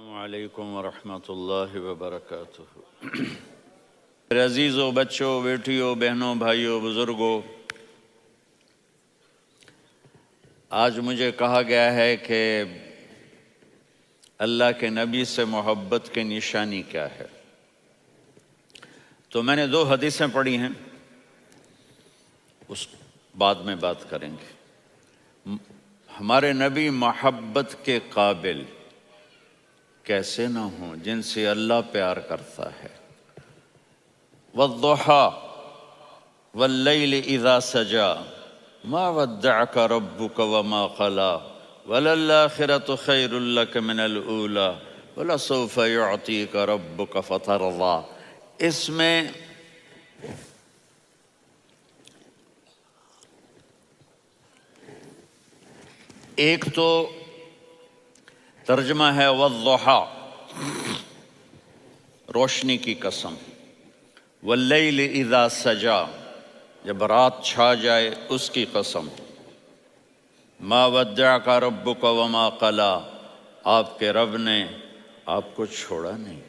السلام علیکم ورحمۃ اللہ وبرکاتہ۔ میرے عزیزوں، بچوں، بیٹیوں، بہنوں، بھائیوں، بزرگوں، آج مجھے کہا گیا ہے کہ اللہ کے نبی سے محبت کی نشانی کیا ہے، تو میں نے 2 حدیثیں پڑھی ہیں، اس بعد میں بات کریں گے۔ ہمارے نبی محبت کے قابل کیسے نہ ہوں جن سے اللہ پیار کرتا ہے۔ والضحیٰ واللیل اذا سجا ما ودعک ربک وما قلی وللآخرۃ خیر لک من الاولی ولسوف یعطیک ربک فترضی۔ اس میں ایک تو ترجمہ ہے والضحیٰ، روشنی کی قسم، واللیل اذا سجا، جب رات چھا جائے اس کی قسم، ما ودعک ربک وما قلی، آپ کے رب نے آپ کو چھوڑا نہیں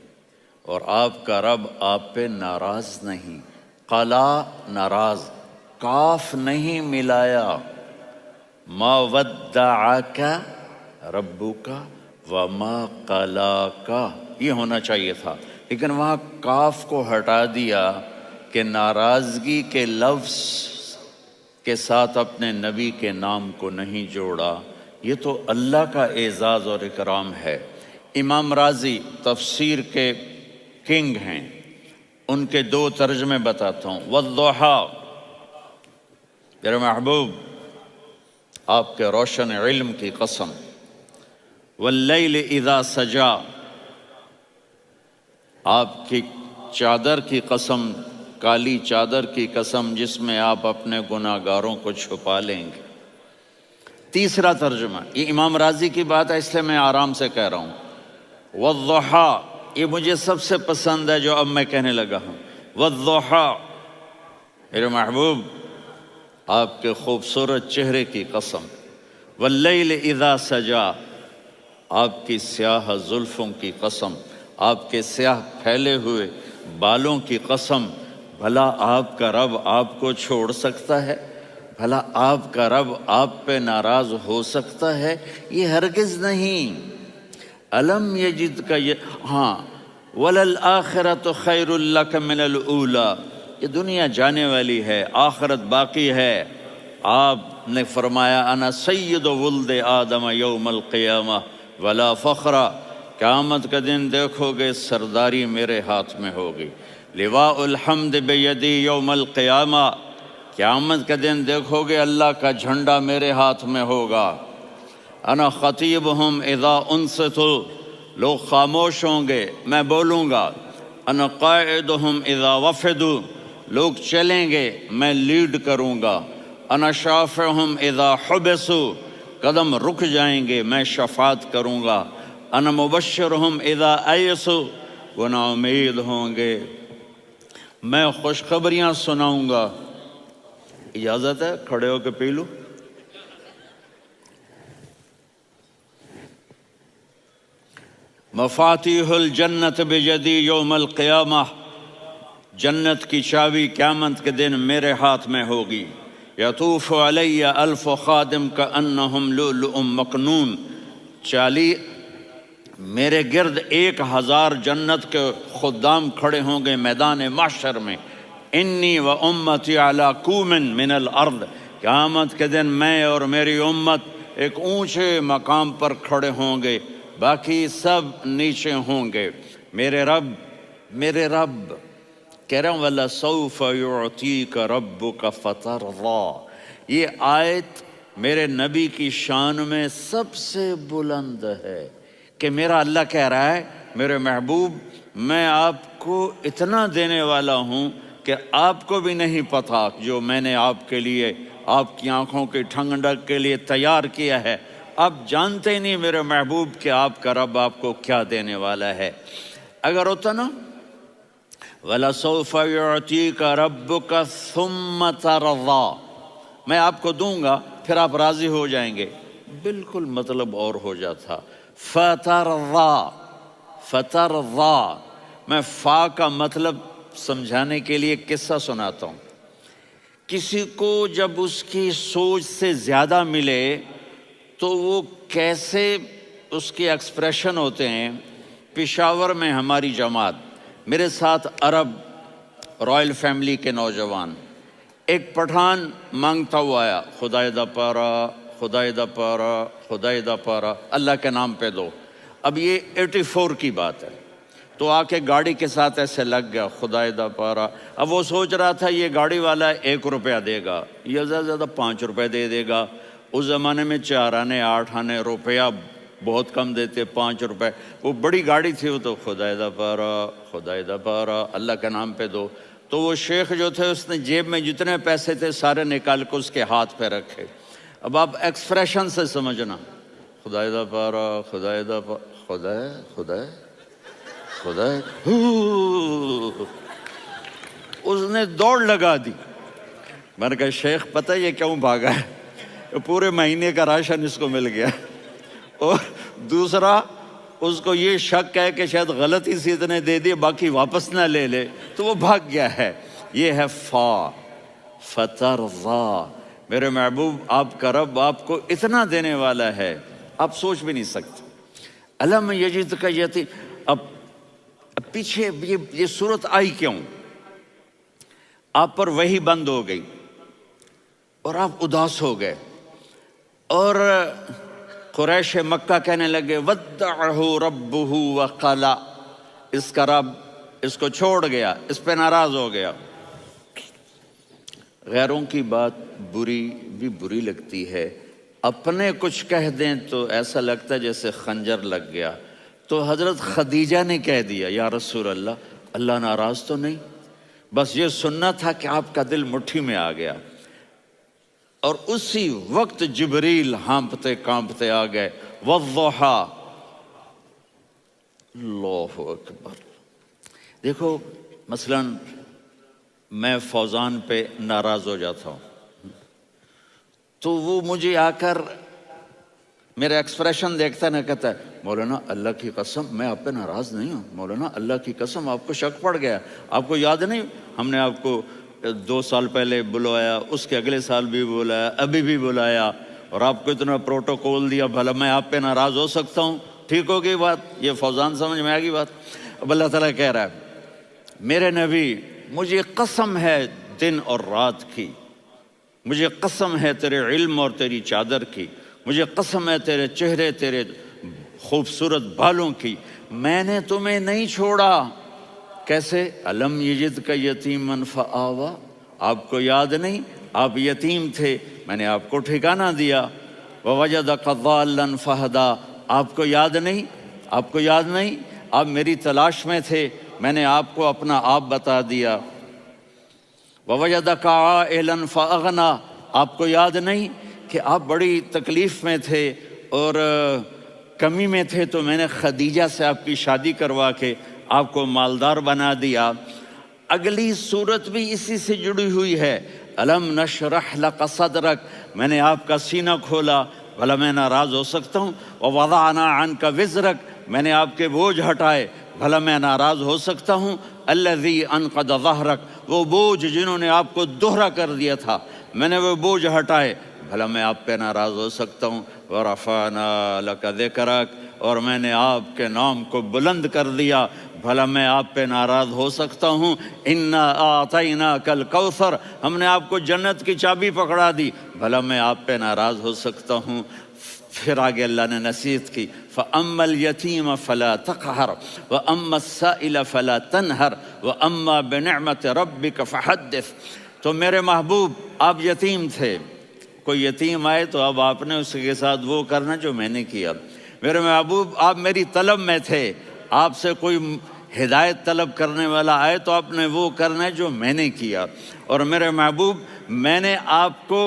اور آپ کا رب آپ پہ ناراض نہیں۔ قلا ناراض، کاف نہیں ملایا۔ ما ودعک ربک وما قلاک، یہ ہونا چاہیے تھا، لیکن وہاں کاف کو ہٹا دیا کہ ناراضگی کے لفظ کے ساتھ اپنے نبی کے نام کو نہیں جوڑا۔ یہ تو اللہ کا اعزاز اور اکرام ہے۔ امام راضی تفسیر کے کنگ ہیں، ان کے 2 ترجمے بتاتا ہوں۔ والضحیٰ، میرے محبوب آپ کے روشن علم کی قسم۔ واللیل اذا سجا، آپ کی چادر کی قسم، کالی چادر کی قسم جس میں آپ اپنے گناہ گاروں کو چھپا لیں گے۔ تیسرا ترجمہ، یہ امام راضی کی بات ہے اس لیے میں آرام سے کہہ رہا ہوں۔ والضحیٰ، یہ مجھے سب سے پسند ہے جو اب میں کہنے لگا ہوں۔ والضحیٰ، میرے محبوب آپ کے خوبصورت چہرے کی قسم۔ واللیل اذا سجا، آپ کی سیاہ زلفوں کی قسم، آپ کے سیاہ پھیلے ہوئے بالوں کی قسم۔ بھلا آپ کا رب آپ کو چھوڑ سکتا ہے؟ بھلا آپ کا رب آپ پہ ناراض ہو سکتا ہے؟ یہ ہرگز نہیں۔ الم یجد کا ہاں، وللآخرۃ خیر لک من الاولی، یہ دنیا جانے والی ہے، آخرت باقی ہے۔ آپ نے فرمایا انا سید ولد آدم یوم القیامہ ولا فخر، قیامت کا دن دیکھو گے سرداری میرے ہاتھ میں ہوگی۔ لواء الحمد بیدی یوم القیامہ، قیامت کا دن دیکھو گے اللہ کا جھنڈا میرے ہاتھ میں ہوگا۔ انا خطیبہم اذا انصتوا، لوگ خاموش ہوں گے میں بولوں گا۔ انا قائدہم اذا وفدوا، لوگ چلیں گے میں لیڈ کروں گا۔ انا شافعہم اذا حبسوا، قدم رک جائیں گے میں شفاعت کروں گا۔ انا مبشرہم اذا ایسوا، وہ نا امید ہوں گے میں خوشخبریاں سناؤں گا۔ اجازت ہے کھڑے ہو کے پی لوں؟ مفاتیح الجنت بیدی یوم القیامہ، جنت کی چابی قیامت کے دن میرے ہاتھ میں ہوگی۔ یطوف علی الف خادم کانہم لؤلؤ مکنون، میرے گرد 1000 جنت کے خدام کھڑے ہوں گے میدان محشر میں۔ انی و امتی علی کوم من الارض، قیامت کے دن میں اور میری امت ایک اونچے مقام پر کھڑے ہوں گے، باقی سب نیچے ہوں گے۔ میرے رب کہہ رہا ہوں وَلَسَوْفَ يُعْطِيكَ رَبُّكَ فَتَرْضَىٰ، یہ آیت میرے نبی کی شان میں سب سے بلند ہے کہ میرا اللہ کہہ رہا ہے میرے محبوب میں آپ کو اتنا دینے والا ہوں کہ آپ کو بھی نہیں پتہ جو میں نے آپ کے لیے، آپ کی آنکھوں کی ٹھنڈک کے لیے تیار کیا ہے۔ آپ جانتے ہی نہیں میرے محبوب کہ آپ کا رب آپ کو کیا دینے والا ہے۔ اگر ہوتا نا وَلَسَوْفَ يُعْطِيكَ رَبُّكَ ثُمَّ تَرْضَىٰ، میں آپ کو دوں گا پھر آپ راضی ہو جائیں گے، بالکل مطلب اور ہو جاتا۔ فَتَرْضَىٰ، فترضا، میں فا کا مطلب سمجھانے کے لیے ایک قصہ سناتا ہوں۔ کسی کو جب اس کی سوچ سے زیادہ ملے تو وہ کیسے اس کے ایکسپریشن ہوتے ہیں۔ پشاور میں ہماری جماعت، میرے ساتھ عرب رائل فیملی کے نوجوان، ایک پٹھان مانگتا ہوا آیا، خدائے دا پارا، خدائے دا پارا، خدائے دا پارا، اللہ کے نام پہ دو۔ اب یہ 84 کی بات ہے، تو آ کے گاڑی کے ساتھ ایسے لگ گیا، خدائے دا پارا۔ اب وہ سوچ رہا تھا یہ گاڑی والا 1 روپیہ دے گا، یہ زیادہ سے زیادہ 5 روپے دے دے گا۔ اس زمانے میں 4 آنے 8 آنے روپیہ بہت کم دیتے، 5 روپے۔ وہ بڑی گاڑی تھی، وہ تو خدائے دا پارا، خدائے دا پارا، اللہ کے نام پہ دو۔ تو وہ شیخ جو تھے اس نے جیب میں جتنے پیسے تھے سارے نکال کے اس کے ہاتھ پہ رکھے۔ اب آپ ایکسپریشن سے سمجھنا، خدائے دا پارا، خدائے دا پارا، خدائے خدائے خدائے، اس نے دوڑ لگا دی۔ میں نے کہا شیخ پتہ یہ کیوں بھاگا ہے؟ پورے مہینے کا راشن اس کو مل گیا، اور دوسرا اس کو یہ شک ہے کہ شاید غلطی سے اتنے دے دیے باقی واپس نہ لے لے، تو وہ بھاگ گیا ہے۔ یہ ہے فا، فترضا۔ میرے محبوب آپ کا رب آپ کو اتنا دینے والا ہے آپ سوچ بھی نہیں سکتے۔ الم یجدک یتیم، اب پیچھے یہ صورت آئی کیوں؟ آپ پر وحی بند ہو گئی اور آپ اداس ہو گئے، اور قریش مکہ کہنے لگے ودعہ ربہ وقلا، اس کا رب اس کو چھوڑ گیا، اس پہ ناراض ہو گیا۔ غیروں کی بات بھی بری لگتی ہے، اپنے کچھ کہہ دیں تو ایسا لگتا ہے جیسے خنجر لگ گیا۔ تو حضرت خدیجہ نے کہہ دیا یا رسول اللہ، اللہ ناراض تو نہیں؟ بس یہ سننا تھا کہ آپ کا دل مٹھی میں آ گیا۔ اور اسی وقت جبریل ہانپتے کانپتے آ گئے، والضحیٰ، اللہ اکبر۔ دیکھو مثلا میں فوزان پہ ناراض ہو جاتا ہوں تو وہ مجھے آ کر میرا ایکسپریشن دیکھتا نہ کہتا ہے مولانا اللہ کی قسم میں آپ پہ ناراض نہیں ہوں، مولانا اللہ کی قسم آپ کو شک پڑ گیا، آپ کو یاد نہیں ہم نے آپ کو 2 سال پہلے بلوایا، اس کے اگلے سال بھی بلایا، ابھی بھی بلایا، اور آپ کو اتنا پروٹوکول دیا، بھلا میں آپ پہ ناراض ہو سکتا ہوں؟ ٹھیک ہو گئی بات؟ یہ فوزان سمجھ میں آ گئی بات؟ اب اللہ تعالیٰ کہہ رہا ہے میرے نبی مجھے قسم ہے دن اور رات کی، مجھے قسم ہے تیرے علم اور تیری چادر کی، مجھے قسم ہے تیرے چہرے تیرے خوبصورت بالوں کی، میں نے تمہیں نہیں چھوڑا۔ کیسے؟ الم یجدک یتیما فآویٰ، آپ کو یاد نہیں آپ یتیم تھے، میں نے آپ کو ٹھکانہ دیا۔ ووجدک ضالا فہدیٰ، آپ کو یاد نہیں، آپ کو یاد نہیں آپ میری تلاش میں تھے، میں نے آپ کو اپنا آپ بتا دیا۔ ووجدک عائلا فاغنیٰ، آپ کو یاد نہیں کہ آپ بڑی تکلیف میں تھے اور کمی میں تھے، تو میں نے خدیجہ سے آپ کی شادی کروا کے آپ کو مالدار بنا دیا۔ اگلی صورت بھی اسی سے جڑی ہوئی ہے، الم نشرح لک صدرک، میں نے آپ کا سینہ کھولا، بھلا میں ناراض ہو سکتا ہوں؟ ووضعنا عنک وزرک، میں نے آپ کے بوجھ ہٹائے، بھلا میں ناراض ہو سکتا ہوں؟ الذی انقض ظہرک، وہ بوجھ جنہوں نے آپ کو دوہرا کر دیا تھا، میں نے وہ بوجھ ہٹائے، بھلا میں آپ پہ ناراض ہو سکتا ہوں؟ ورفعنا لک ذکرک، اور میں نے آپ کے نام کو بلند کر دیا، بھلا میں آپ پہ ناراض ہو سکتا ہوں؟ انا اعطیناک الکوثر، ہم نے آپ کو جنت کی چابی پکڑا دی، بھلا میں آپ پہ ناراض ہو سکتا ہوں؟ پھر آگے اللہ نے نصیحت کی، فَأَمَّا الْيَتِيمَ فَلَا تَقْهَرْ وَأَمَّا السَّائِلَ فَلَا تَنْهَرْ وَأَمَّا بِنِعْمَةِ رَبِّكَ فَحَدِّثْ۔ تو میرے محبوب آپ یتیم تھے، کوئی یتیم آئے تو اب آپ نے اس کے ساتھ وہ کرنا جو میں نے کیا۔ میرے محبوب آپ میری طلب میں تھے، آپ سے کوئی ہدایت طلب کرنے والا آئے تو آپ نے وہ کرنا ہے جو میں نے کیا۔ اور میرے محبوب میں نے آپ کو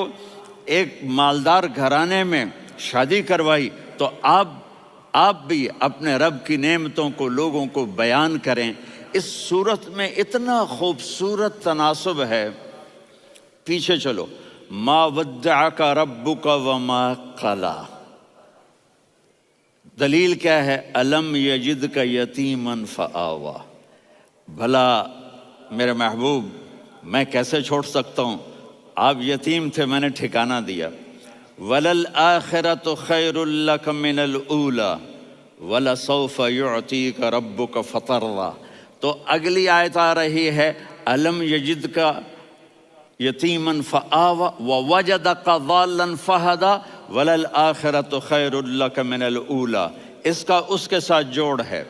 ایک مالدار گھرانے میں شادی کروائی، تو آپ بھی اپنے رب کی نعمتوں کو لوگوں کو بیان کریں۔ اس صورت میں اتنا خوبصورت تناسب ہے، پیچھے چلو، ما ودعک ربک وما قلی، دلیل کیا ہے؟ الم یجد کا یتیمن فآوا، بھلا میرے محبوب میں کیسے چھوڑ سکتا ہوں؟ آپ یتیم تھے، میں نے ٹھکانہ دیا۔ وَلَلْآخِرَةُ خَيْرٌ لَكَ مِنَ الْأُولَى وَلَسَوْفَ يُعْطِيكَ رَبُّكَ فَتَرْضَىٰ۔ تو اگلی آیت آ رہی ہے الم یجد کا یتیمن فآوا ووجدک ضالا فہدا وللآخرۃ خیر لک من الاولی، اس کا اس کے ساتھ جوڑ ہے۔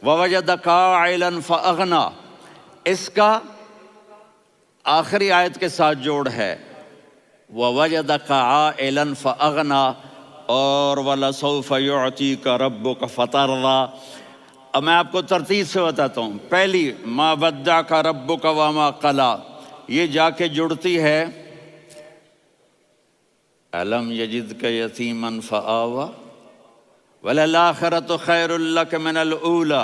ووجدک عائلا فاغنا، اس کا آخری آیت کے ساتھ جوڑ ہے۔ ووجدک عائلا فاغنا اور ولسوف یعطیک ربک فترضیٰ۔ اب میں آپ کو ترتیب سے بتاتا ہوں۔ پہلی ما ودعک ربک وما قلی، یہ جا کے جڑتی ہے الم یجدک یتیما فآوا وللآخرۃ خیر لک من الاولی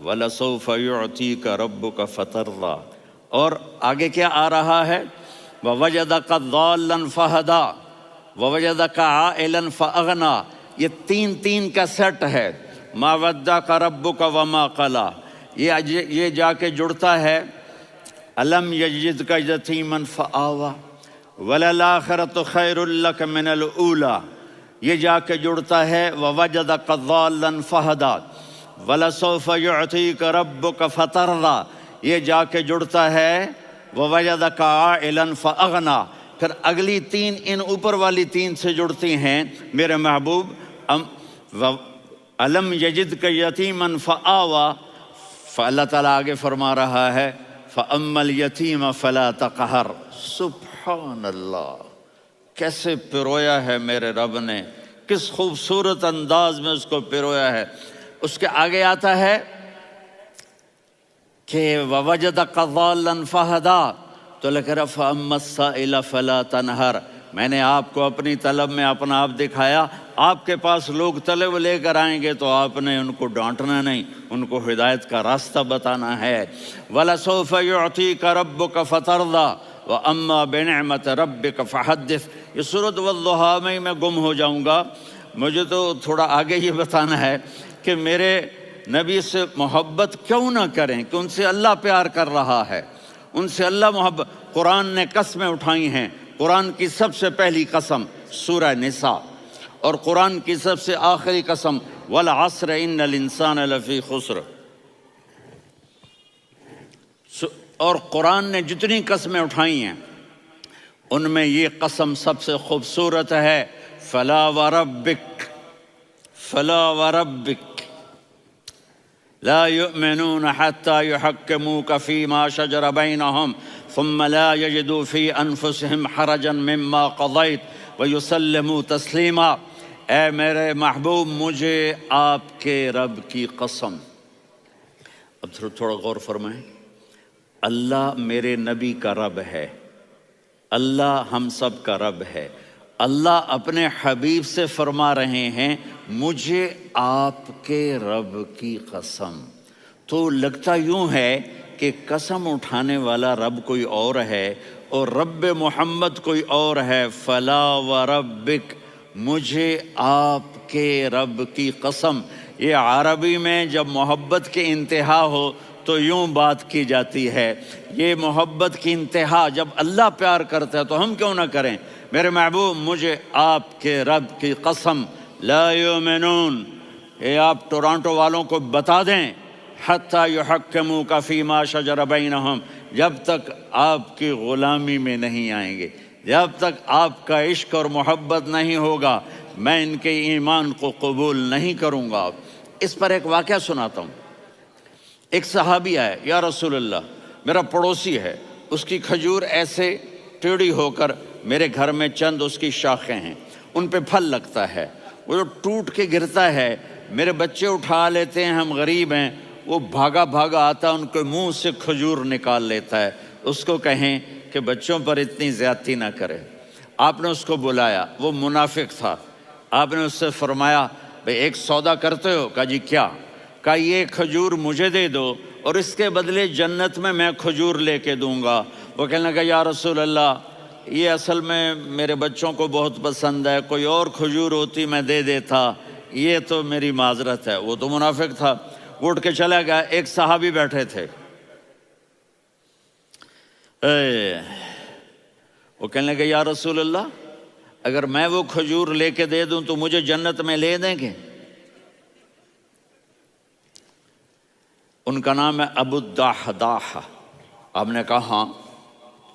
ولسوف یعطیک ربک فترضیٰ۔ اور آگے کیا آ رہا ہے؟ ووجدک ضالا فہدا ووجدک عائلا فاغنا، یہ تین تین کا سیٹ ہے۔ ما ودعک ربک وما قلی، یہ جا کے جڑتا ہے الم یجدک یتیما فآوا وللآخرۃ خیر لک من الاولی، یہ جا کے جڑتا ہے ووجدک ضالا فہدا ولسوف یعطیک ربک فترضیٰ، یہ جا کے جڑتا ہے ووجدک عائلا فاغنا۔ پھر اگلی تین ان اوپر والی تین سے جڑتی ہیں میرے محبوب۔ الم یجدک یتیما فآوا، فاللہ تعالیٰ آگے فرما رہا ہے فَأَمَّا الْيَتِيمَ فَلَا تَقْهَرْ۔ سبحان اللہ، کیسے پرویا ہے میرے رب نے، کس خوبصورت انداز میں اس کو پرویا ہے۔ اس کے آگے آتا ہے کہ وَوَجَدَكَ ضَالًّا فَهَدَىٰ، تو لکھ رہا فَأَمَّا السَّائِلَ فَلَا تَنْهَرْ، میں نے آپ کو اپنی طلب میں اپنا آپ دکھایا۔ آپ کے پاس لوگ طلب لے کر آئیں گے تو آپ نے ان کو ڈانٹنا نہیں، ان کو ہدایت کا راستہ بتانا ہے۔ وَلَسَوْفَ يُعْطِيكَ رَبُّكَ فَتَرْضَىٰ وَأَمَّا بِنِعْمَةِ رَبِّكَ فَحَدِّثْ۔ یہ سورۃ والضحیٰ میں گم ہو جاؤں گا، مجھے تو تھوڑا آگے یہ بتانا ہے کہ میرے نبی سے محبت کیوں نہ کریں، کہ ان سے اللہ پیار کر رہا ہے، ان سے اللہ محبت۔ قرآن نے قسمیں اٹھائی ہیں، قرآن کی سب سے پہلی قسم سورہ نساء، اور قرآن کی سب سے آخری قسم والعصر ان الانسان لفی خسر۔ اور قرآن نے جتنی قسمیں اٹھائی ہیں ان میں یہ قسم سب سے خوبصورت ہے، فلا وربک فلا وربک لا يؤمنون حتى يحكموك فيما شجر بينهم ثم لا يجدوا في انفسهم حرجا مما قضيت ويسلموا تسلیما۔ اے میرے محبوب، مجھے آپ کے رب کی قسم۔ اب تھوڑا غور فرمائیں، اللہ میرے نبی کا رب ہے، اللہ ہم سب کا رب ہے۔ اللہ اپنے حبیب سے فرما رہے ہیں مجھے آپ کے رب کی قسم۔ تو لگتا یوں ہے کہ قسم اٹھانے والا رب کوئی اور ہے اور رب محمد کوئی اور ہے۔ فلا وربک، مجھے آپ کے رب کی قسم۔ یہ عربی میں جب محبت کی انتہا ہو تو یوں بات کی جاتی ہے، یہ محبت کی انتہا جب اللہ پیار کرتا ہے تو ہم کیوں نہ کریں۔ میرے محبوب، مجھے آپ کے رب کی قسم، لا یؤمنون، یہ آپ ٹورانٹو والوں کو بتا دیں، حتی یحکموک فیما شجر بینہم، جب تک آپ کی غلامی میں نہیں آئیں گے، جب تک آپ کا عشق اور محبت نہیں ہوگا، میں ان کے ایمان کو قبول نہیں کروں گا۔ اس پر ایک واقعہ سناتا ہوں۔ ایک صحابی آئے، یا رسول اللہ، میرا پڑوسی ہے، اس کی کھجور ایسے ٹیڑھی ہو کر میرے گھر میں چند اس کی شاخیں ہیں، ان پہ پھل لگتا ہے، وہ جو ٹوٹ کے گرتا ہے، میرے بچے اٹھا لیتے ہیں، ہم غریب ہیں، وہ بھاگا بھاگا آتا ہے، ان کے منہ سے کھجور نکال لیتا ہے۔ اس کو کہیں کہ بچوں پر اتنی زیادتی نہ کرے۔ آپ نے اس کو بلایا، وہ منافق تھا، آپ نے اس سے فرمایا بھئی ایک سودا کرتے ہو؟ کہا جی کیا؟ کہا یہ کھجور مجھے دے دو اور اس کے بدلے جنت میں کھجور لے کے دوں گا۔ وہ کہنے لگا یا رسول اللہ، یہ اصل میں میرے بچوں کو بہت پسند ہے، کوئی اور کھجور ہوتی میں دے دیتا، یہ تو میری معذرت ہے، وہ تو منافق تھا، وہ اٹھ کے چلا گیا۔ ایک صحابی بیٹھے تھے، وہ کہنے لگے یا رسول اللہ اگر میں وہ کھجور لے کے دے دوں تو مجھے جنت میں لے دیں گے؟ ان کا نام ہے ابو الدحداح۔ آپ نے کہا ہاں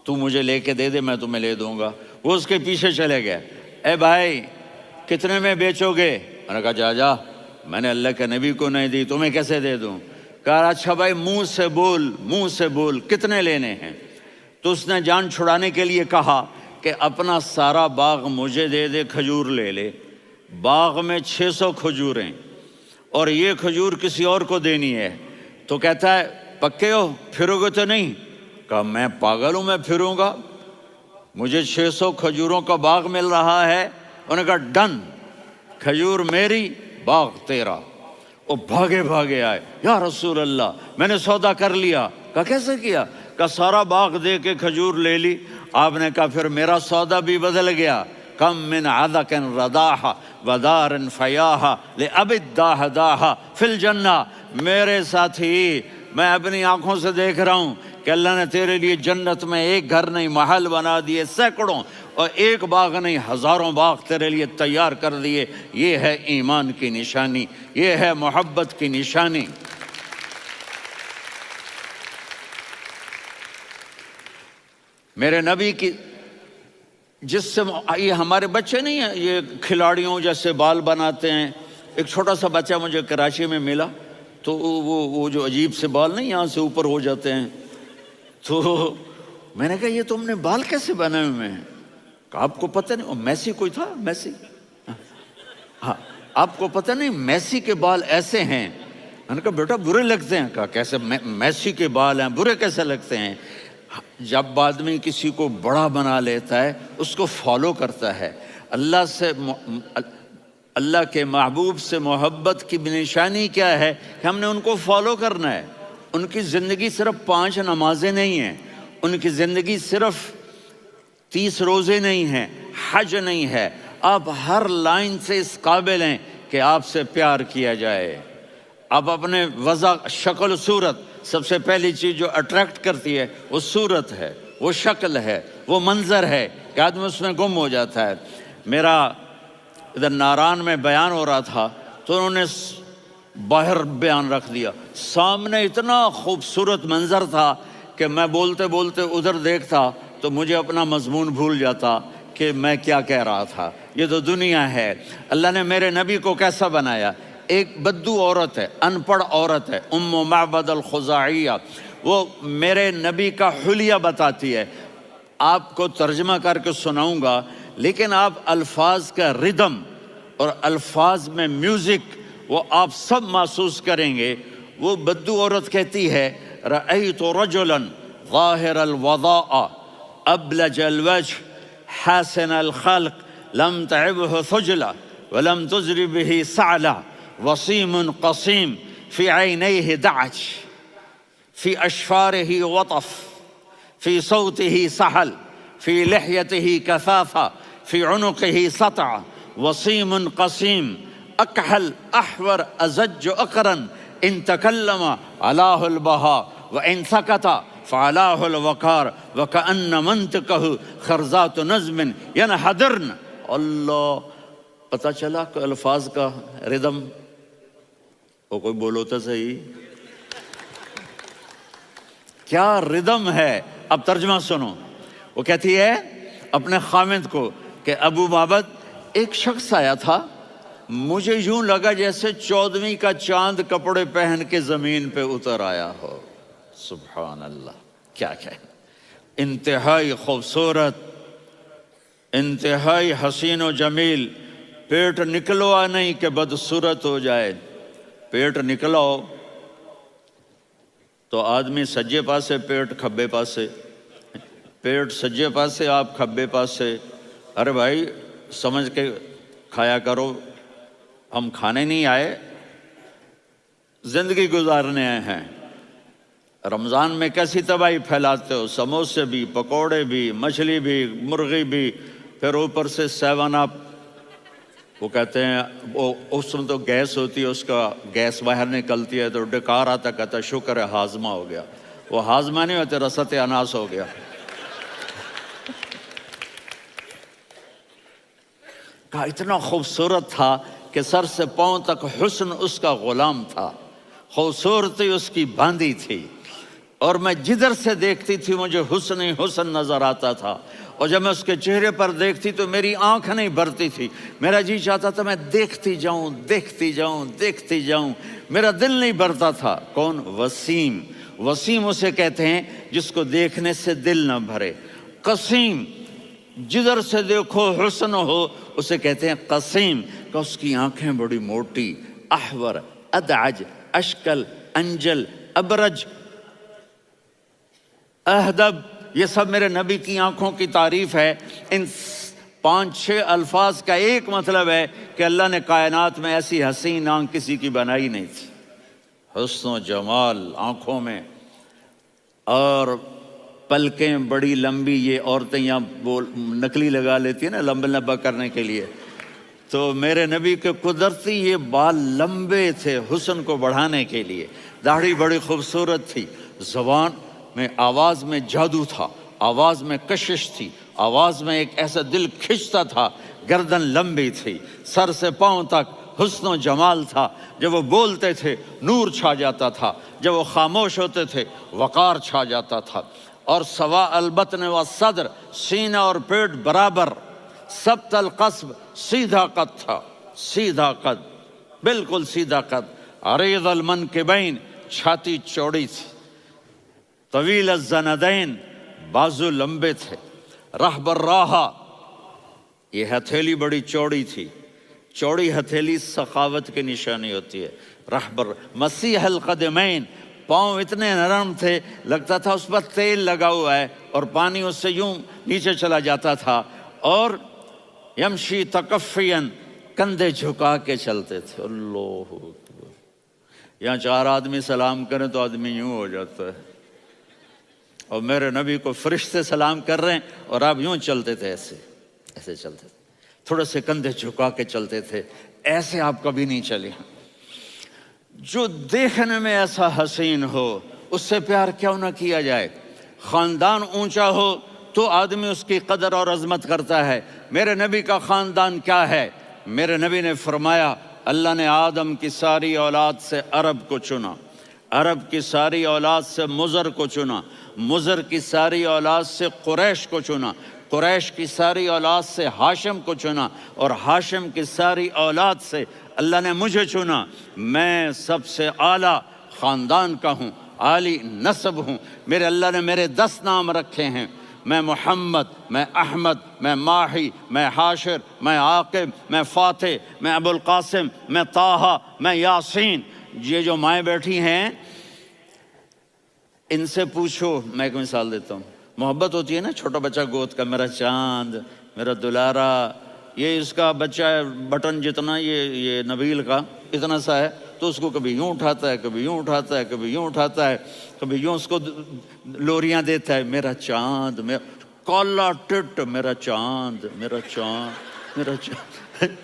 تو مجھے لے کے دے دے میں تمہیں لے دوں گا۔ وہ اس کے پیچھے چلے گئے، اے بھائی کتنے میں بیچو گے؟ میں نے کہا جا میں نے اللہ کے نبی کو نہیں دی، تمہیں کیسے دے دوں؟ کہا اچھا بھائی منہ سے بول کتنے لینے ہیں؟ تو اس نے جان چھڑانے کے لیے کہا کہ اپنا سارا باغ مجھے دے دے، کھجور لے لے۔ باغ میں 600 کھجوریں اور یہ کھجور کسی اور کو دینی ہے۔ تو کہتا ہے پکے ہو، پھرو گے تو نہیں؟ کہا میں پاگل ہوں، میں پھروں گا؟ مجھے 600 کھجوروں کا باغ مل رہا ہے۔ انہوں نے کہا ڈن، کھجور میری باغ تیرا۔ وہ بھاگے آئے، یا رسول اللہ میں نے سودا کر لیا۔ کہا کیسے کیا؟ کہا سارا باغ دے کے کھجور لے لی۔ آپ نے کہا پھر میرا سودا بھی بدل گیا۔ کم من عذق رداح ودار فیاح لأبی الدحداح فی الجنہ۔ میرے ساتھی میں اپنی آنکھوں سے دیکھ رہا ہوں کہ اللہ نے تیرے لیے جنت میں ایک گھر نہیں محل بنا دیے سینکڑوں، اور ایک باغ نہیں ہزاروں باغ تیرے لیے تیار کر دیے۔ یہ ہے ایمان کی نشانی، یہ ہے محبت کی نشانی۔ میرے نبی کی جس سے یہ ہمارے بچے نہیں ہیں یہ کھلاڑیوں جیسے بال بناتے ہیں۔ ایک چھوٹا سا بچہ مجھے کراچی میں ملا، تو وہ جو عجیب سے بال نہیں یہاں سے اوپر ہو جاتے ہیں، تو میں نے کہا یہ تم نے بال کیسے بنائے ہوئے ہیں؟ کہا آپ کو پتہ نہیں؟ میسی کوئی تھا، میسی، ہاں آپ کو پتہ نہیں میسی کے بال ایسے ہیں؟ میں نے کہا بیٹا برے لگتے ہیں۔ کہا کیسے؟ میسی کے بال ہیں برے کیسے لگتے ہیں؟ جب آدمی کسی کو بڑا بنا لیتا ہے اس کو فالو کرتا ہے۔ اللہ کے محبوب سے محبت کی نشانی کیا ہے کہ ہم نے ان کو فالو کرنا ہے۔ ان کی زندگی صرف 5 نمازیں نہیں ہیں، ان کی زندگی صرف 30 روزے نہیں ہیں، حج نہیں ہے۔ آپ ہر لائن سے اس قابل ہیں کہ آپ سے پیار کیا جائے۔ آپ اپنے وضع شکل و صورت، سب سے پہلی چیز جو اٹریکٹ کرتی ہے وہ صورت ہے، وہ شکل ہے، وہ منظر ہے کہ آدمی اس میں گم ہو جاتا ہے۔ میرا ادھر ناران میں بیان ہو رہا تھا تو انہوں نے باہر بیان رکھ دیا، سامنے اتنا خوبصورت منظر تھا کہ میں بولتے بولتے ادھر دیکھتا تو مجھے اپنا مضمون بھول جاتا کہ میں کیا کہہ رہا تھا۔ یہ تو دنیا ہے۔ اللہ نے میرے نبی کو کیسا بنایا؟ ایک بدو عورت ہے، ان پڑھ عورت ہے، ام معبد الخزاعیہ، وہ میرے نبی کا حلیہ بتاتی ہے۔ آپ کو ترجمہ کر کے سناؤں گا، لیکن آپ الفاظ کا ردم اور الفاظ میں میوزک وہ آپ سب محسوس کریں گے۔ وہ بدو عورت کہتی ہے رأیت رجلا ظاہر الوضاء ابلج الوجه حاسن الخلق لم تعبه ثجلة ولم تزر به سعلة وصيم قصيم في عينيه دعج في أشفاره وطف في صوته سحل في لحيته كثافة في عنقه سطع وصيم قصيم أكحل أحور أزج أقرن إن تكلم علاه البهاء وإن سكت فعلاه الوقار وكأن منطقه خرزات نظم ينحدرن۔ اللہ، پتہ چلا کہ الفاظ کا ردم، وہ کوئی بولو تو صحیح، کیا ردم ہے۔ اب ترجمہ سنو۔ وہ کہتی ہے اپنے خامند کو کہ ابو معبد ایک شخص آیا تھا، مجھے یوں لگا جیسے 14ویں کا چاند کپڑے پہن کے زمین پہ اتر آیا ہو۔ سبحان اللہ، کیا انتہائی خوبصورت، انتہائی حسین و جمیل۔ پیٹ نکلوا نہیں کہ بدصورت ہو جائے۔ پیٹ نکلاؤ تو آدمی سجے پاسے پیٹ کھبے پاسے، پیٹ سجے پاسے آپ کھبے پاسے۔ ارے بھائی سمجھ کے کھایا کرو، ہم کھانے نہیں آئے، زندگی گزارنے آئے ہیں۔ رمضان میں کیسی تباہی پھیلاتے ہو، سموسے بھی، پکوڑے بھی، مچھلی بھی، مرغی بھی، پھر اوپر سے 7 اپ۔ وہ کہتے ہیں وہ اس میں تو گیس ہوتی ہے، اس کا گیس باہر نکلتی ہے تو ڈکار آتا، کہتا شکر ہے ہاضمہ ہو گیا. وہ ہاضمہ نہیں ہوتے، رسط اناس ہو گیا. کہا اتنا خوبصورت تھا کہ سر سے پاؤں تک حسن اس کا غلام تھا، خوبصورتی اس کی باندھی تھی، اور میں جدھر سے دیکھتی تھی مجھے حسن ہی حسن نظر آتا تھا. اور جب میں اس کے چہرے پر دیکھتی تو میری آنکھ نہیں بھرتی تھی، میرا جی چاہتا تھا میں دیکھتی جاؤں دیکھتی جاؤں دیکھتی جاؤں، میرا دل نہیں بھرتا تھا. کون؟ وسیم. وسیم اسے کہتے ہیں جس کو دیکھنے سے دل نہ بھرے. قسیم، جدھر سے دیکھو حسن ہو، اسے کہتے ہیں قسیم. کہ اس کی آنکھیں بڑی موٹی، احور، ادعج، اشکل، انجل، ابرج، اہدب، یہ سب میرے نبی کی آنکھوں کی تعریف ہے. ان 5-6 الفاظ کا ایک مطلب ہے کہ اللہ نے کائنات میں ایسی حسین آنکھ کسی کی بنائی نہیں تھی. حسن و جمال آنکھوں میں، اور پلکیں بڑی لمبی. یہ عورتیں یہاں نکلی لگا لیتی ہیں نا لمبا لمبا کرنے کے لیے، تو میرے نبی کے قدرتی یہ بال لمبے تھے حسن کو بڑھانے کے لیے. داڑھی بڑی خوبصورت تھی. زبان میں، آواز میں جادو تھا، آواز میں کشش تھی، آواز میں ایک ایسا دل کھنچتا تھا. گردن لمبی تھی، سر سے پاؤں تک حسن و جمال تھا. جب وہ بولتے تھے نور چھا جاتا تھا، جب وہ خاموش ہوتے تھے وقار چھا جاتا تھا. اور سوا البطن و صدر، سینہ اور پیٹ برابر. سبت القصب، سیدھا قد تھا، سیدھا قد، بالکل سیدھا قد. عریض المنکبین، چھاتی چوڑی تھی. طویل الزندین، بازو لمبے تھے. رحب الراحہ، یہ ہتھیلی بڑی چوڑی تھی. چوڑی ہتھیلی سخاوت کی نشانی ہوتی ہے. رحب مسیح القدمین، پاؤں اتنے نرم تھے لگتا تھا اس پر تیل لگا ہوا ہے اور پانی اس سے یوں نیچے چلا جاتا تھا. اور یمشی تکفین، کندھے جھکا کے چلتے تھے. اللہ اکبر. یہاں 4 آدمی سلام کریں تو آدمی یوں ہو جاتا ہے، اور میرے نبی کو فرشتے سلام کر رہے ہیں اور آپ یوں چلتے تھے، ایسے ایسے چلتے تھے، تھوڑے سے کندھے جھکا کے چلتے تھے. ایسے آپ کبھی نہیں چلے. جو دیکھنے میں ایسا حسین ہو اس سے پیار کیوں نہ کیا جائے. خاندان اونچا ہو تو آدمی اس کی قدر اور عظمت کرتا ہے. میرے نبی کا خاندان کیا ہے؟ میرے نبی نے فرمایا اللہ نے آدم کی ساری اولاد سے عرب کو چنا، عرب کی ساری اولاد سے مضر کو چنا، مضر کی ساری اولاد سے قریش کو چنا، قریش کی ساری اولاد سے ہاشم کو چنا، اور ہاشم کی ساری اولاد سے اللہ نے مجھے چنا. میں سب سے اعلیٰ خاندان کا ہوں، عالی نسب ہوں. میرے اللہ نے میرے 10 نام رکھے ہیں. میں محمد، میں احمد، میں ماہی، میں حاشر، میں عاقب، میں فاتح، میں ابو القاسم، میں طٰہٰ، میں یاسین. یہ جو مائیں بیٹھی ہیں ان سے پوچھو. میں ایک مثال دیتا ہوں. محبت ہوتی ہے نا، چھوٹا بچہ گود کا، میرا چاند، میرا دلارا. یہ اس کا بچہ ہے بٹن جتنا، یہ نبیل کا اتنا سا ہے، تو اس کو کبھی یوں اٹھاتا ہے، کبھی یوں اٹھاتا ہے، کبھی یوں اٹھاتا ہے، کبھی یوں اس کو لوریاں دیتا ہے. میرا چاند، میرا کالا ٹٹ، میرا چاند، میرا چاند، میرا چاند.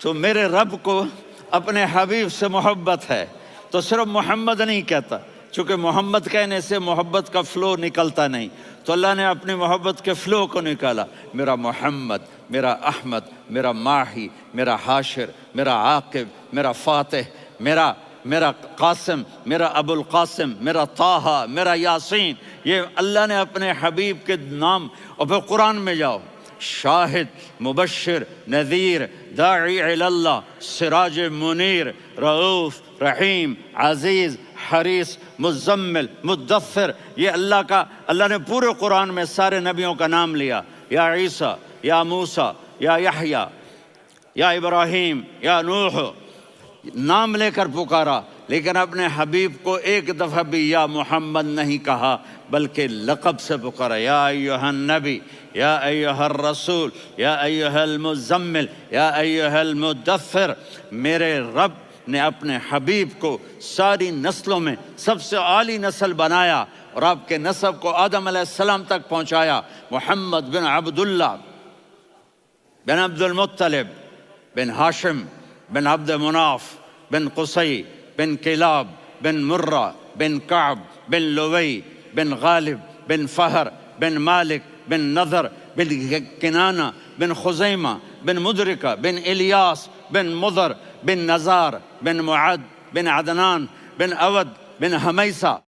تو میرے رب کو اپنے حبیب سے محبت ہے تو صرف محمد نہیں کہتا، چونکہ محمد کہنے سے محبت کا فلو نکلتا نہیں، تو اللہ نے اپنی محبت کے فلو کو نکالا. میرا محمد، میرا احمد، میرا ماہی، میرا حاشر، میرا عاقب، میرا فاتح، میرا قاسم، میرا ابو القاسم، میرا طٰہٰ، میرا یاسین. یہ اللہ نے اپنے حبیب کے نام. اور پھر قرآن میں جاؤ، شاہد، مبشر، نذیر، داعی الی اللہ، سراج منیر، رؤوف، رحیم، عزیز، حریص، مزمل، مدثر. یہ اللہ نے پورے قرآن میں سارے نبیوں کا نام لیا. یا عیسیٰ، یا موسیٰ، یا یحییٰ، یا ابراہیم، یا نوح، نام لے کر پکارا. لیکن اپنے حبیب کو ایک دفعہ بھی یا محمد نہیں کہا بلکہ لقب سے پکارا. یا ایھا النبی، یا ایھا الرسول، یا ایھا المزمل، یا ایھا المدثر. میرے رب نے اپنے حبیب کو ساری نسلوں میں سب سے عالی نسل بنایا اور آپ کے نسب کو آدم علیہ السلام تک پہنچایا. محمد بن عبداللہ بن عبد المطلب بن ہاشم بن عبد مناف بن قصی بن کلاب بن مرہ بن کعب بن لوی بن غالب بن فہر بن مالک بن نضر بن کنانہ بن خزیمہ بن مدرکہ بن الیاس بن مضر بن نزار بن معد بن عدنان بن اود بن حمیسہ